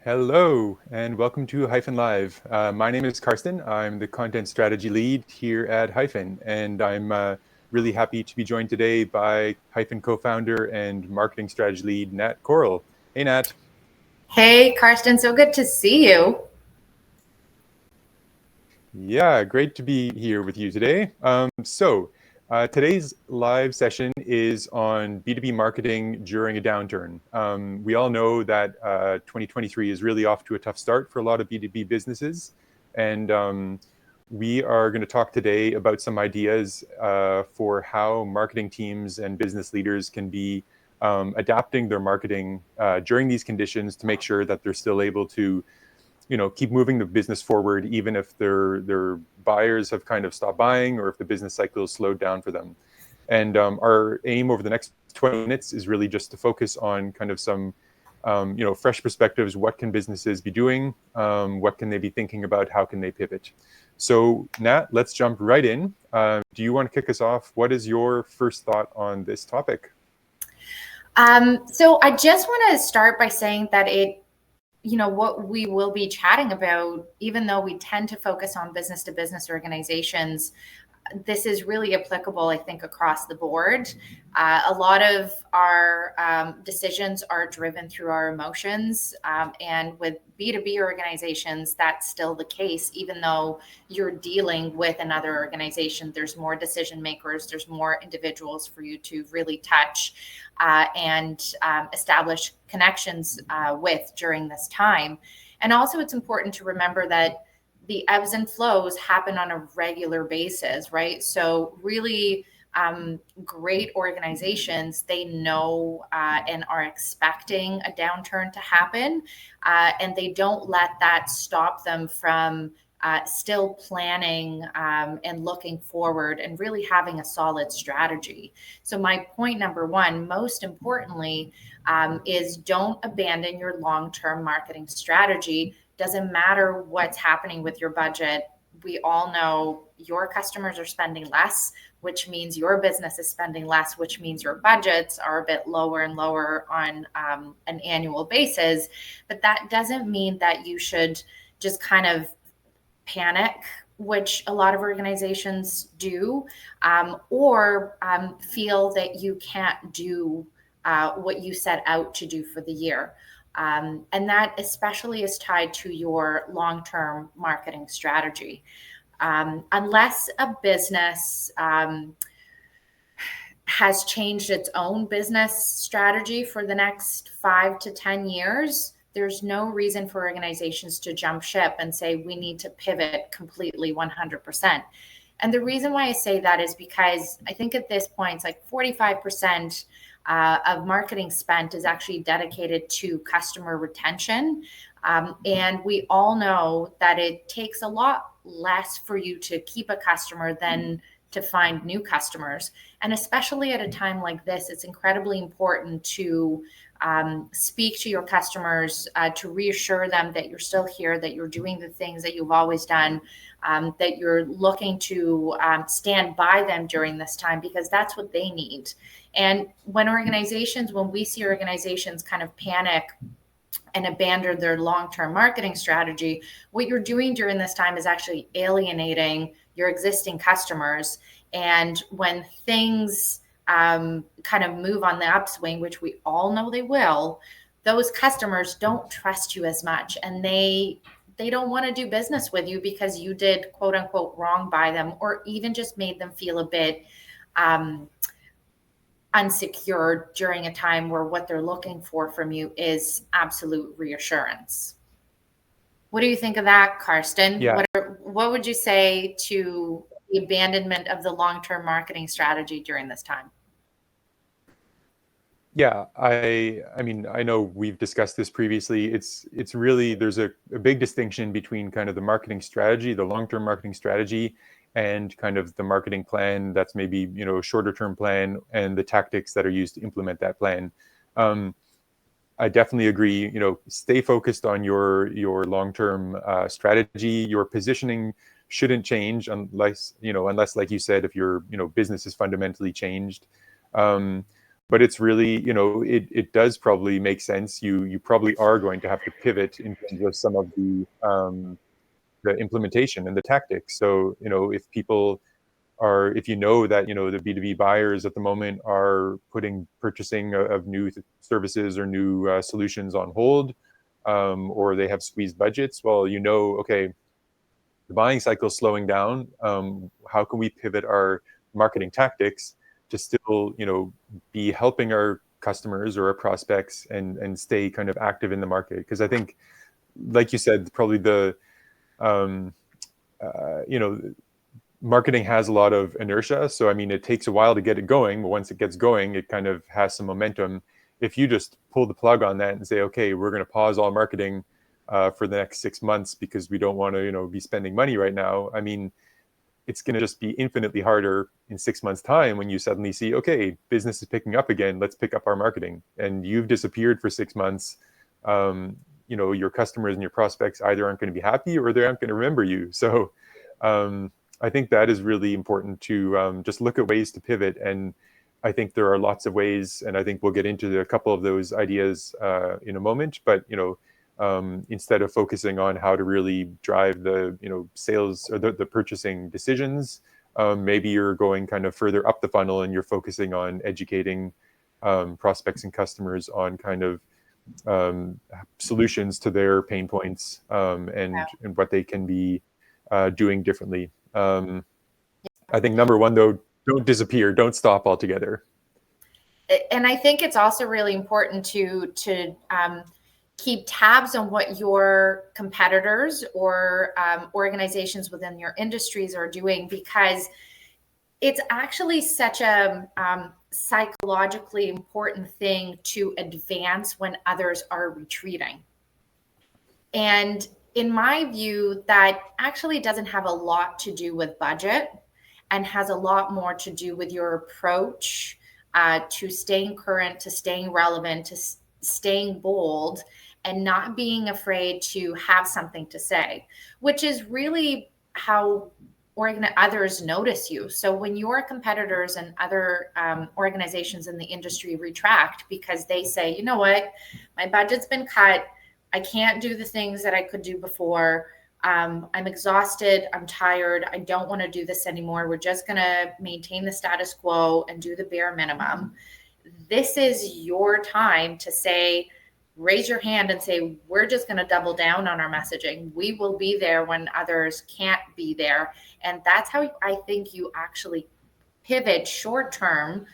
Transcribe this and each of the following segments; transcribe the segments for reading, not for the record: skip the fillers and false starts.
Hello, and welcome to Hyphen Live. My name is Karsten. I'm the content strategy lead here at Hyphen, and I'm really happy to be joined today by Hyphen co-founder and marketing strategy lead, Nat Korol. Hey, Nat. Hey, Karsten, so good to see you. Yeah, great to be here with you today. Today's live session is on B2B marketing during a downturn. We all know that 2023 is really off to a tough start for a lot of B2B businesses. And we are going to talk today about some ideas for how marketing teams and business leaders can be adapting their marketing during these conditions to make sure that they're still able to keep moving the business forward, even if their buyers have kind of stopped buying or if the business cycle has slowed down for them. And our aim over the next 20 minutes is really just to focus on kind of some fresh perspectives. What can businesses be doing? What can they be thinking about? How can they pivot? So Nat, let's jump right in. Do you want to kick us off? What is your first thought on this topic? So I just want to start by saying that what we will be chatting about, even though we tend to focus on business to business organizations, this is really applicable, I think, across the board. A lot of our decisions are driven through our emotions. And with B2B organizations, that's still the case, even though you're dealing with another organization. There's more decision makers, there's more individuals for you to really touch and establish connections with during this time. And also, it's important to remember that the ebbs and flows happen on a regular basis, right? So really great organizations, they know and are expecting a downturn to happen, and they don't let that stop them from still planning and looking forward and really having a solid strategy. So my point number one, most importantly, is don't abandon your long-term marketing strategy. Doesn't matter what's happening with your budget. We all know your customers are spending less, which means your business is spending less, which means your budgets are a bit lower and lower on an annual basis. But that doesn't mean that you should just kind of panic, which a lot of organizations do, or feel that you can't do what you set out to do for the year. And that especially is tied to your long-term marketing strategy. Unless a business has changed its own business strategy for the next 5 to 10 years, there's no reason for organizations to jump ship and say, we need to pivot completely 100%. And the reason why I say that is because I think at this point, it's like 45% of marketing spent is actually dedicated to customer retention. And we all know that it takes a lot less for you to keep a customer than to find new customers. And especially at a time like this, it's incredibly important to speak to your customers, to reassure them that you're still here, that you're doing the things that you've always done, that you're looking to stand by them during this time, because that's what they need. And when we see organizations kind of panic and abandon their long-term marketing strategy, what you're doing during this time is actually alienating your existing customers. And when things kind of move on the upswing, which we all know they will, those customers don't trust you as much, and they don't want to do business with you because you did quote unquote wrong by them, or even just made them feel a bit unsecure during a time where what they're looking for from you is absolute reassurance. What do you think of that, Karsten? Yeah. What would you say to the abandonment of the long-term marketing strategy during this time? Yeah, I mean, I know we've discussed this previously. It's really, there's a big distinction between kind of the marketing strategy, the long-term marketing strategy, and kind of the marketing plan that's maybe, a shorter term plan, and the tactics that are used to implement that plan. I definitely agree, stay focused on your long-term strategy. Your positioning shouldn't change unless, like you said, if your, business is fundamentally changed. but it's really, it does probably make sense. You probably are going to have to pivot in terms of some of the implementation and the tactics. So, if you know that, the B2B buyers at the moment are putting purchasing of new services or new solutions on hold, or they have squeezed budgets, well, okay, the buying cycle is slowing down. How can we pivot our marketing tactics to still, be helping our customers or our prospects and stay kind of active in the market? Because I think, like you said, probably um, marketing has a lot of inertia. So, I mean, it takes a while to get it going, but once it gets going, it kind of has some momentum. If you just pull the plug on that and say, okay, we're going to pause all marketing for the next 6 months because we don't want to, be spending money right now, I mean, it's going to just be infinitely harder in 6 months' time when you suddenly see, okay, business is picking up again, let's pick up our marketing. And you've disappeared for 6 months. Your customers and your prospects either aren't going to be happy or they aren't going to remember you. So I think that is really important to just look at ways to pivot. And I think there are lots of ways, and I think we'll get into a couple of those ideas in a moment. But instead of focusing on how to really drive the sales or the purchasing decisions, maybe you're going kind of further up the funnel and you're focusing on educating prospects and customers on kind of solutions to their pain points, and what they can be doing differently. I think number one, though, don't disappear, don't stop altogether. And I think it's also really important to keep tabs on what your competitors or organizations within your industries are doing, because it's actually such a psychologically important thing to advance when others are retreating. And in my view, that actually doesn't have a lot to do with budget and has a lot more to do with your approach to staying current, to staying relevant, to staying bold, and not being afraid to have something to say, which is really how others notice you. So when your competitors and other organizations in the industry retract because they say, you know what, my budget's been cut, I can't do the things that I could do before, I'm exhausted, I'm tired, I don't want to do this anymore, we're just going to maintain the status quo and do the bare minimum. This is your time to say, raise your hand and say, we're just going to double down on our messaging. We will be there when others can't be there. And that's how I think you actually pivot short term,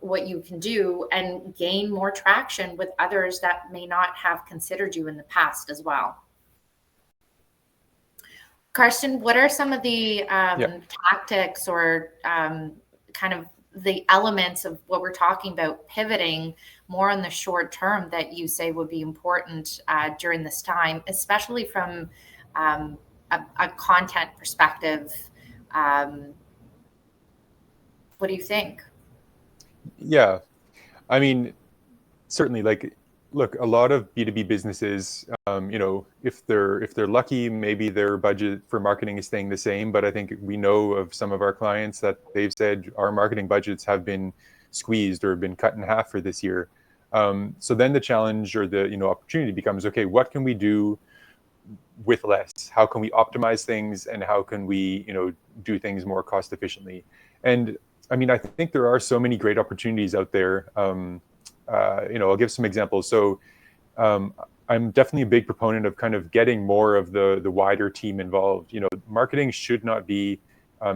what you can do, and gain more traction with others that may not have considered you in the past as well. Karsten, what are some of the tactics or kind of the elements of what we're talking about pivoting more in the short term that you say would be important during this time, especially from a content perspective? What do you think? Yeah, I mean, certainly, look, a lot of B2B businesses, if they're lucky, maybe their budget for marketing is staying the same. But I think we know of some of our clients that they've said our marketing budgets have been squeezed or been cut in half for this year. So then the challenge or the opportunity becomes, okay, what can we do with less? How can we optimize things, and how can we do things more cost efficiently? And I mean, I think there are so many great opportunities out there. I'll give some examples. So I'm definitely a big proponent of kind of getting more of the wider team involved. Marketing should not be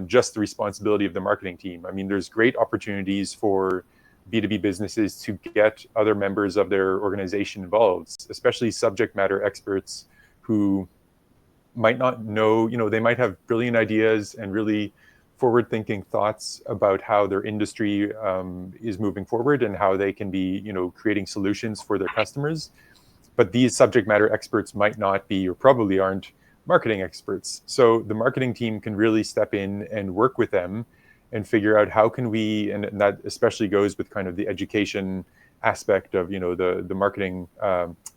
just the responsibility of the marketing team. I mean, there's great opportunities for B2B businesses to get other members of their organization involved, especially subject matter experts who might not know, they might have brilliant ideas and really forward-thinking thoughts about how their industry is moving forward and how they can be, creating solutions for their customers. But these subject matter experts might not be, or probably aren't, marketing experts. So the marketing team can really step in and work with them and figure out how can we, and that especially goes with kind of the education aspect of, the marketing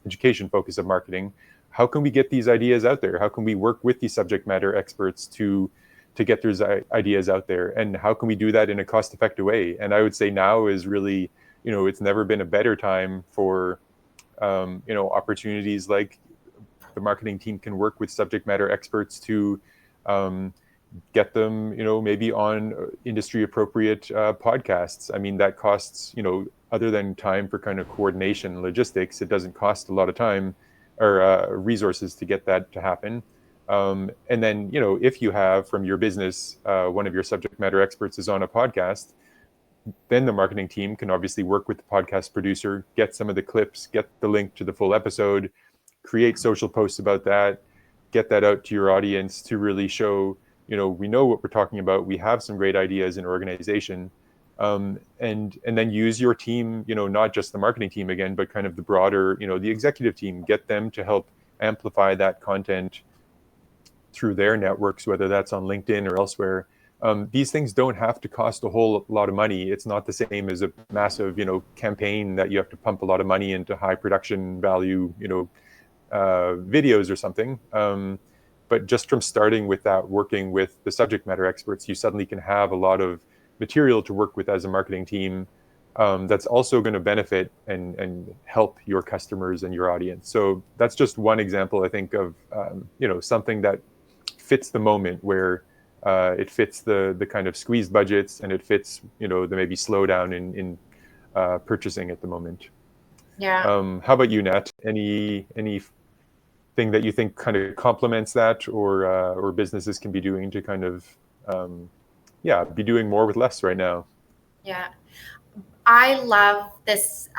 education focus of marketing. How can we get these ideas out there? How can we work with these subject matter experts to get those ideas out there? And how can we do that in a cost-effective way? And I would say now is really it's never been a better time for opportunities like the marketing team can work with subject matter experts to get them, maybe on industry appropriate podcasts. I mean, that costs, other than time for kind of coordination and logistics, it doesn't cost a lot of time or resources to get that to happen. And then, if you have from your business, one of your subject matter experts is on a podcast, then the marketing team can obviously work with the podcast producer, get some of the clips, get the link to the full episode, create social posts about that, get that out to your audience to really show, we know what we're talking about. We have some great ideas in organization. And then use your team, not just the marketing team again, but kind of the broader, the executive team, get them to help amplify that content through their networks, whether that's on LinkedIn or elsewhere. These things don't have to cost a whole lot of money. It's not the same as a massive, campaign that you have to pump a lot of money into high production value, videos or something. But just from starting with that, working with the subject matter experts, you suddenly can have a lot of material to work with as a marketing team that's also going to benefit and help your customers and your audience. So that's just one example, I think, of something that fits the moment, where it fits the kind of squeezed budgets, and it fits the maybe slowdown in purchasing at the moment. Yeah. How about you, Nat? Any thing that you think kind of complements that, or businesses can be doing to kind of be doing more with less right now? Yeah. I love this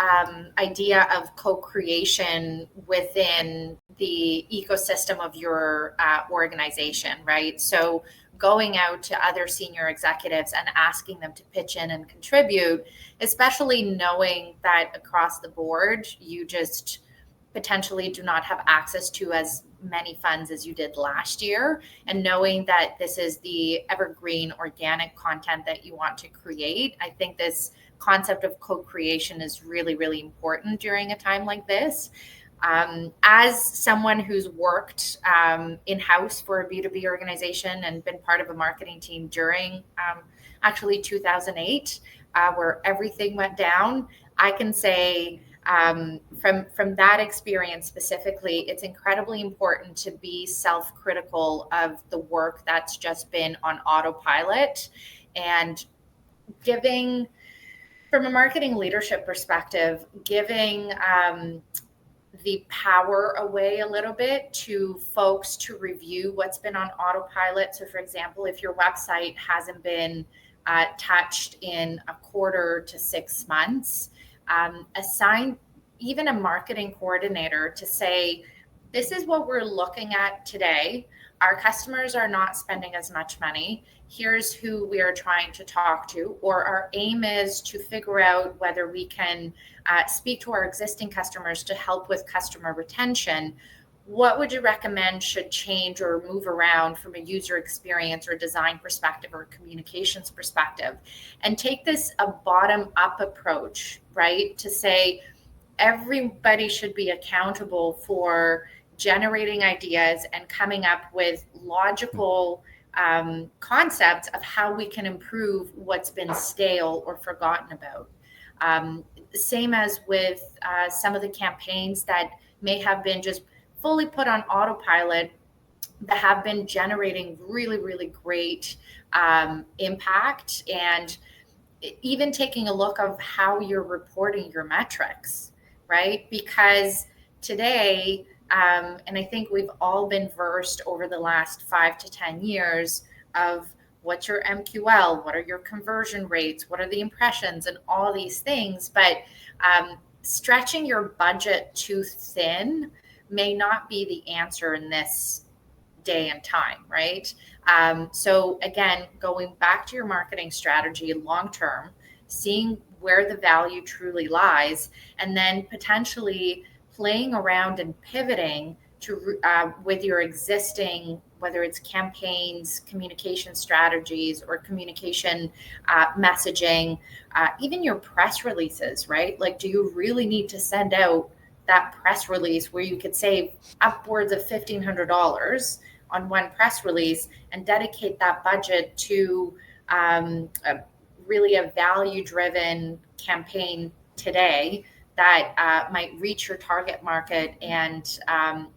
idea of co-creation within the ecosystem of your organization, right? So going out to other senior executives and asking them to pitch in and contribute, especially knowing that across the board, you just potentially do not have access to as many funds as you did last year, and knowing that this is the evergreen organic content that you want to create. I think this concept of co-creation is really, really important during a time like this. As someone who's worked in-house for a B2B organization and been part of a marketing team during actually 2008, where everything went down, I can say from that experience specifically, it's incredibly important to be self-critical of the work that's just been on autopilot, and giving, from a marketing leadership perspective, giving the power away a little bit to folks to review what's been on autopilot. So for example, if your website hasn't been touched in a quarter to 6 months, assign even a marketing coordinator to say, this is what we're looking at today. Our customers are not spending as much money. Here's who we are trying to talk to, or our aim is to figure out whether we can speak to our existing customers to help with customer retention. What would you recommend should change or move around from a user experience or design perspective or communications perspective? And take this a bottom-up approach, right? To say everybody should be accountable for generating ideas and coming up with logical concepts of how we can improve what's been stale or forgotten about. Same as with some of the campaigns that may have been just fully put on autopilot, that have been generating really, really great impact, and even taking a look of how you're reporting your metrics, right? Because today, and I think we've all been versed over the last 5 to 10 years of what's your MQL, what are your conversion rates, what are the impressions, and all these things. But stretching your budget too thin may not be the answer in this day and time, right? So again, going back to your marketing strategy long term, seeing where the value truly lies, and then potentially playing around and pivoting to with your existing, whether it's campaigns, communication strategies, or communication messaging, even your press releases, right? Like, do you really need to send out that press release where you could save upwards of $1,500 on one press release and dedicate that budget to really a value-driven campaign today that might reach your target market and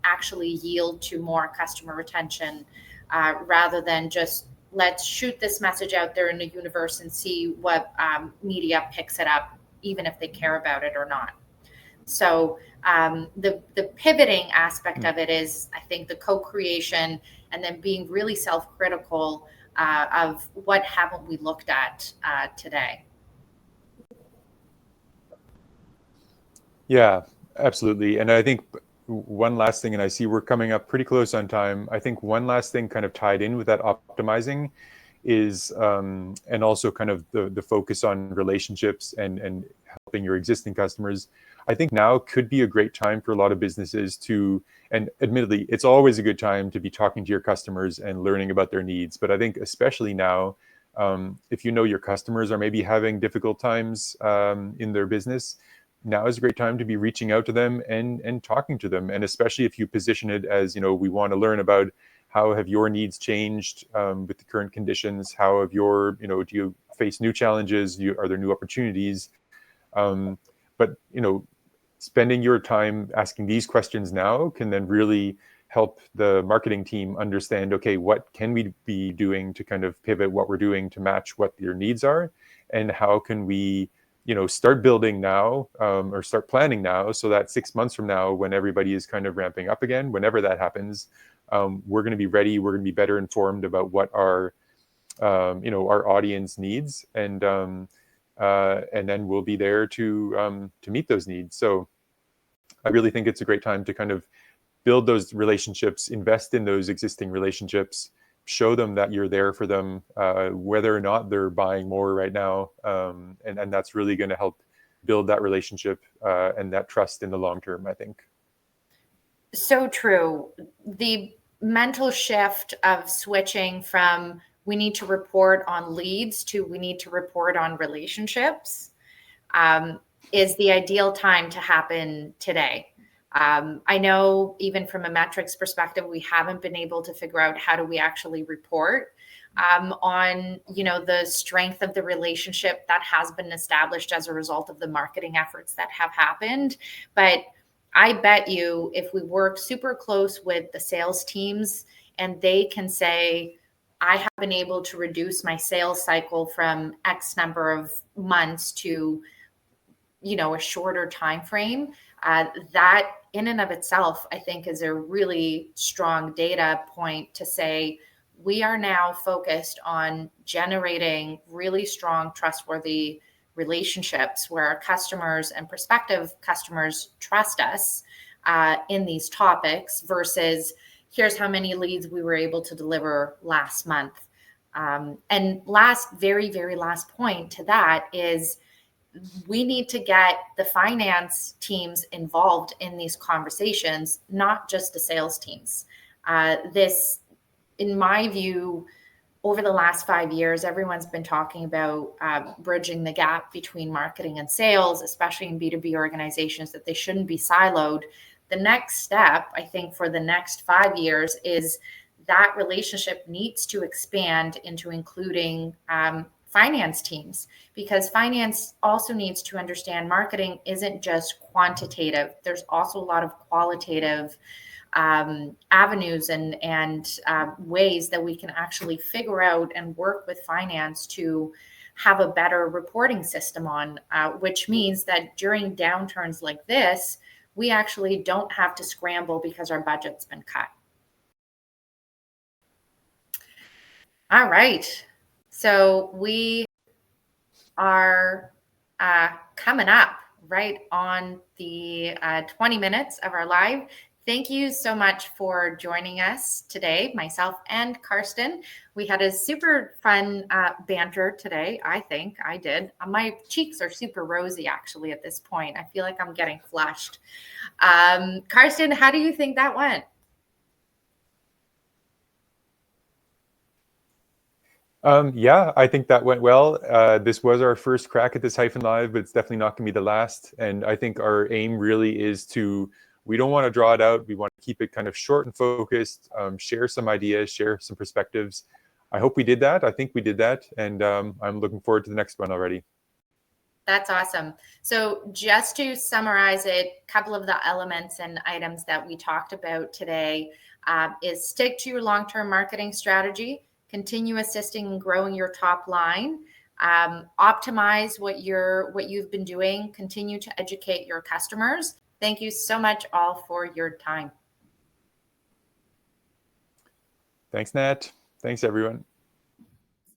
actually yield to more customer retention rather than just let's shoot this message out there in the universe and see what media picks it up, even if they care about it or not. So the pivoting aspect of it is, I think, the co-creation and then being really self-critical of what haven't we looked at today. Yeah, absolutely. And I think one last thing, and I see we're coming up pretty close on time. I think one last thing kind of tied in with that optimizing is, and also kind of the focus on relationships and helping your existing customers. I think now could be a great time for a lot of businesses to, and admittedly, it's always a good time to be talking to your customers and learning about their needs. But I think especially now, if you know your customers are maybe having difficult times in their business, now is a great time to be reaching out to them and talking to them. And especially if you position it as, we want to learn about how have your needs changed with the current conditions? How have your, do you face new challenges? Are there new opportunities? But, spending your time asking these questions now can then really help the marketing team understand, okay, what can we be doing to kind of pivot what we're doing to match what your needs are? And how can we, start building now or start planning now so that 6 months from now, when everybody is kind of ramping up again, whenever that happens, we're going to be ready. We're going to be better informed about what our audience needs, and then we'll be there to meet those needs. So I really think it's a great time to kind of build those relationships, invest in those existing relationships, show them that you're there for them, whether or not they're buying more right now. And that's really going to help build that relationship and that trust in the long term, I think. So true. The mental shift of switching from we need to report on leads to we need to report on relationships is the ideal time to happen today. I know even from a metrics perspective, we haven't been able to figure out how do we actually report on, the strength of the relationship that has been established as a result of the marketing efforts that have happened. But I bet you if we work super close with the sales teams and they can say, I have been able to reduce my sales cycle from X number of months to, a shorter time frame, that in and of itself, I think is a really strong data point to say, we are now focused on generating really strong, trustworthy relationships where our customers and prospective customers trust us in these topics versus here's how many leads we were able to deliver last month. And very, very last point to that is we need to get the finance teams involved in these conversations, not just the sales teams. This, in my view, over the last 5 years, everyone's been talking about bridging the gap between marketing and sales, especially in B2B organizations, that they shouldn't be siloed. The next step, I think, for the next 5 years is that relationship needs to expand into including finance teams, because finance also needs to understand marketing isn't just quantitative. There's also a lot of qualitative avenues and ways that we can actually figure out and work with finance to have a better reporting system on, which means that during downturns like this, we actually don't have to scramble because our budget's been cut. All right. So we are coming up right on the 20 minutes of our live. Thank you so much for joining us today, myself and Karsten. We had a super fun banter today. I think I did. My cheeks are super rosy, actually, at this point. I feel like I'm getting flushed. Karsten, how do you think that went? Yeah, I think that went well. This was our first crack at this Hyphen Live, but it's definitely not going to be the last. And I think our aim really is we don't want to draw it out. We want to keep it kind of short and focused, share some ideas, share some perspectives. I hope we did that. I think we did that. And I'm looking forward to the next one already. That's awesome. So just to summarize it, a couple of the elements and items that we talked about today is stick to your long-term marketing strategy, continue assisting and growing your top line, optimize what you've been doing, continue to educate your customers. Thank you so much all for your time. Thanks, Nat. Thanks, everyone.